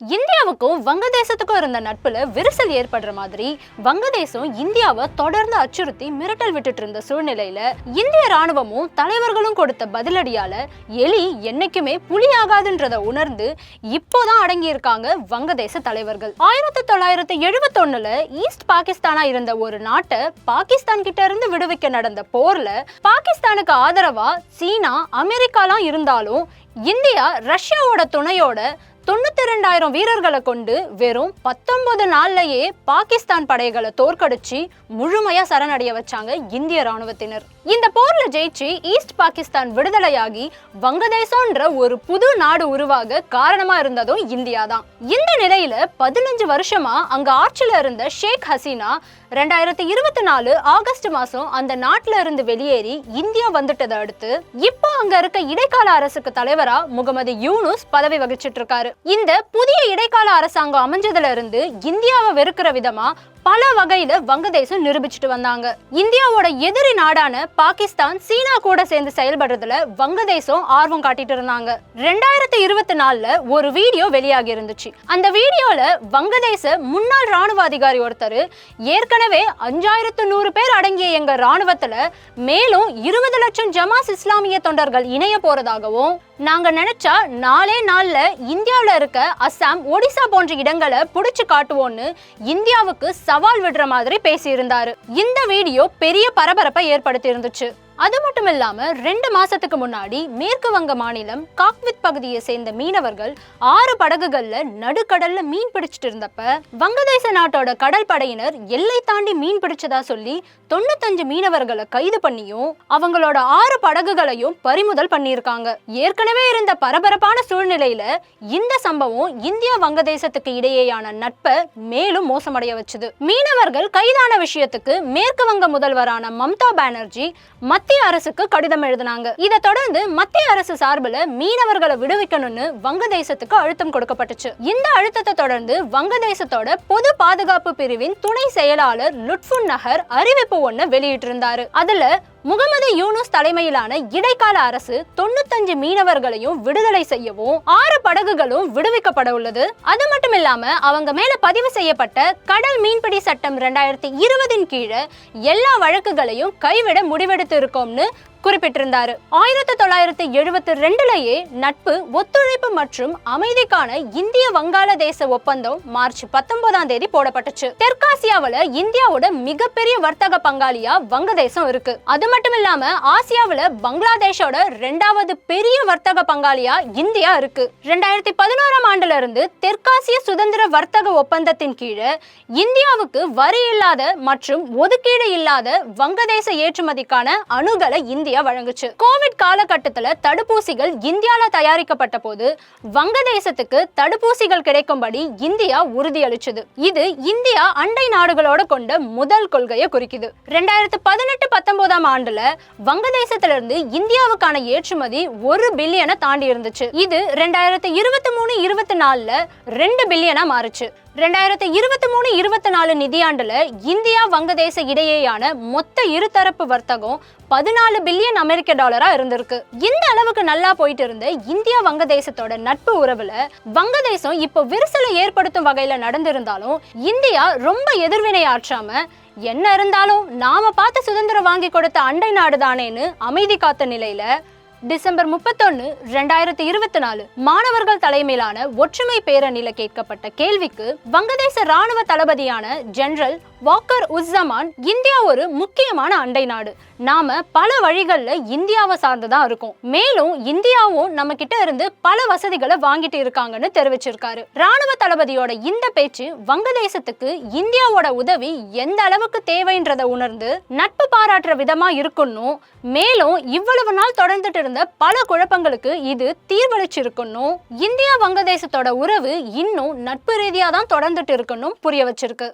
இந்தியாவுக்கும் வங்கதேசத்துக்கும் இருந்த நட்புல விரிசல் ஏற்படுற மாதிரி வங்கதேசம் இந்தியாவை தொடர்ந்து அச்சுறுத்தி மிரட்டல் விட்டுட்டு இருந்த சூழ்நிலையில இந்திய ராணுவமும் தலைவர்களும் கொடுத்த பதிலடியால எலி என்னைக்குமே புலியாகாதுன்றத உணர்ந்து இப்போதான் அடங்கி இருக்காங்க வங்கதேச தலைவர்கள். 1971ல ஈஸ்ட் பாகிஸ்தானா இருந்த ஒரு நாட்டை பாகிஸ்தான் கிட்ட இருந்து விடுவிக்க நடந்த போர்ல பாகிஸ்தானுக்கு ஆதரவா சீனா, அமெரிக்காலாம் இருந்தாலும் இந்தியா ரஷ்யாவோட துணையோட 92,000 வீரர்களை கொண்டு வெறும் 19 நாள்லயே பாகிஸ்தான் படைகளை தோற்கடிச்சு முழுமையா சரணடைய வச்சாங்க இந்திய ராணுவத்தினர். இந்த போர்ல ஜெயிச்சு ஈஸ்ட் பாகிஸ்தான் விடுதலையாகி வங்கதேசம்ன்ற ஒரு புது நாடு உருவாக காரணமா இருந்ததும் இந்தியா தான். இந்த நிலையில 15 வருஷமா அங்க ஆட்சியில இருந்த ஷேக் ஹசீனா 2024 ஆகஸ்ட் மாசம் அந்த நாட்டுல இருந்து வெளியேறி இந்தியா வந்துட்டதை அடுத்து இப்போ அங்க இருக்க இடைக்கால அரசுக்கு தலைவரா முகமது யூனுஸ் பதவி வகிச்சிட்டு இருக்காரு. இந்த புதிய இடைக்கால அரசாங்கம் அமைஞ்சதுல இருந்து இந்தியாவை வெறுக்கிற விதமா பல வகையில வங்கதேசம் நிரூபிச்சுட்டு வந்தாங்க. இந்தியாவோட எதிரி நாடான பாகிஸ்தான், சீனா கூட சேர்ந்து செயல்படுறதுல வங்கதேசம் ஆர்வம் காட்டிட்டு இருந்தாங்க. 2024ல ஒரு வீடியோ வெளியாகி இருந்துச்சு. அந்த வீடியோல வங்கதேச முன்னாள் ராணுவ அதிகாரி ஒருத்தர் ஏற்கனவே 5100 பேர் அடங்கிய எங்க ராணுவத்துல மேலும் 20 லட்சம் ஜமாஸ் இஸ்லாமிய தொண்டர்கள் இணைய போறதாகவும், நாங்க நினைச்சா நாளே நாள்ல இந்தியாவில இருக்க அஸ்ஸாம், ஒடிசா போன்ற இடங்களை புடிச்சு காட்டுவோம்னு இந்தியாவுக்கு சவால் விடுற மாதிரி பேசி இருந்தாரு. இந்த வீடியோ பெரிய பரபரப்பை ஏற்படுத்தி இருந்துச்சு. அது மட்டும் இல்லாம 2 மாசத்துக்கு முன்னாடி மேற்கு வங்க மாநிலம் காக்வித் பகுதியை சேர்ந்த மீனவர்கள் 6 படகுகள்ல நடுக்கடல்ல மீன் பிடிச்சிட்டு இருந்தப்ப வங்கதேச நாட்டோட கடல் படையினர் எல்லை தாண்டி மீன் பிடிச்சதா சொல்லி 95 மீனவர்களை கைது பண்ணியும் அவங்களோட 6 படகுகளையும் பறிமுதல் பண்ணியிருக்காங்க. ஏற்கனவே இருந்த பரபரப்பான சூழ்நிலையில இந்த சம்பவம் இந்தியா வங்கதேசத்துக்கு இடையேயான நட்பை மேலும் மோசமடைய வச்சுது. மீனவர்கள் கைதான விஷயத்துக்கு மேற்கு வங்க முதல்வரான மம்தா பானர்ஜி மத்திய அரசுக்கு கடிதம் எழுதினாங்க. இதை தொடர்ந்து மத்திய அரசு சார்பில் மீனவர்களை விடுவிக்கணும்னு வங்கதேசத்துக்கு அழுத்தம் கொடுக்கப்பட்டுச்சு. இந்த அழுத்தத்தை தொடர்ந்து வங்கதேசத்தோட பொது பாதுகாப்பு பிரிவின் துணை செயலாளர் லுட்ஃபுன் நஹர் அறிவிப்பு ஒண்ணு வெளியிட்டிருந்தாரு. அதுல முகமது யூனுஸ் தலைமையிலான இடைக்கால அரசு 95 மீனவர்களையும் விடுதலை செய்யவும் 6 படகுகளும் விடுவிக்கப்பட உள்ளது. அது மட்டும் இல்லாம அவங்க மேல பதிவு செய்யப்பட்ட கடல் மீன்பிடி சட்டம் 2020 கீழே எல்லா வழக்குகளையும் கைவிட முடிவெடுத்து இருக்கோம்னு குறிப்பிட்டிருந்தாரு. 1972லயே நட்பு, ஒத்துழைப்பு மற்றும் அமைதிக்கான இந்திய வங்காளதேச ஒப்பந்தம் மார்ச் 19ஆம் தேதி போடப்பட்டுச்சு. தெற்காசியாவில இந்தியாவோட மிகப்பெரிய வர்த்தக பங்காளியா வங்கதேசம் இருக்கு. அது மட்டும் இல்லாம ஆசியாவில பங்களாதேஷோட 2வது பெரிய வர்த்தக பங்காளியா இந்தியா இருக்கு. 2011ஆம் ஆண்டுல இருந்து தெற்காசிய சுதந்திர வர்த்தக ஒப்பந்தத்தின் கீழே இந்தியாவுக்கு வரி இல்லாத மற்றும் ஒதுக்கீடு இல்லாத வங்கதேச ஏற்றுமதிக்கான அணுகலை இந்தியா வழங்குச்சு. கோவிட் காலகட்டத்துல தடுப்பூசிகள் இந்தியால தயாரிக்கப்பட்ட போது வங்கதேசத்துக்கு தடுப்பூசிகள் கிடைக்கும்படி இந்தியா உறுதியளிச்சது. இது இந்தியா அண்டை நாடுகளோட கொண்ட முதல் கொள்கையை குறிக்குது. 2018-19ஆம் ஆண்டுல வங்கதேசத்திலிருந்து இந்தியாவுக்கான ஏற்றுமதி 1 பில்லியனை தாண்டி இருந்துச்சு. இது 2023-24ல 2 பில்லியனா மாறுச்சு. 2023-24 நிதியாண்டுல இந்தியா வங்கதேச இடையேயான மொத்த இருதரப்பு வர்த்தகம் 14 பில்லியன் அமெரிக்க டாலரா இருந்திருக்கு. இந்த அளவுக்கு நல்லா போயிட்டு இருந்த இந்தியா வங்கதேசத்தோட நட்பு உறவுல வங்கதேசம் இப்போ விரிசலை ஏற்படுத்தும் வகையில நடந்திருந்தாலும் இந்தியா ரொம்ப எதிர்வினை ஆற்றாம என்ன இருந்தாலும் நாம பார்த்து சுதந்திரம் வாங்கி கொடுத்த அண்டை நாடு தானேன்னு அமைதி காத்த நிலையில டிசம்பர் 31, 2024 மாணவர்கள் தலைமையிலான ஒற்றுமை பேரணியில கேட்கப்பட்ட கேள்விக்கு வங்கதேச ராணுவ தளபதியான ஜெனரல் வாக்கர் உஸ்ஸமான், இந்தியா ஒரு முக்கியமான அண்டை நாடு, நாம பல வழிகள்ல இந்தியாவை சார்ந்துதான் இருக்கோம், மேலும் இந்தியாவும் நம்ம கிட்ட இருந்து பல வசதிகளை வாங்கிட்டு இருக்காங்கன்னு தெரிவிச்சிருக்காரு. ராணுவ தளபதியோட இந்த பேச்சு வங்கதேசத்துக்கு இந்தியாவோட உதவி எந்த அளவுக்கு தேவைன்றதை உணர்ந்து நட்பு பாராட்டுற விதமா இருக்கணும், மேலும் இவ்வளவு நாள் தொடர்ந்துட்டு இருந்த பல குழப்பங்களுக்கு இது தீர்வளிச்சிருக்கணும், இந்தியா வங்கதேசத்தோட உறவு இன்னும் நட்பு ரீதியா தான் தொடர்ந்துட்டு இருக்கணும் புரிய வச்சிருக்கு.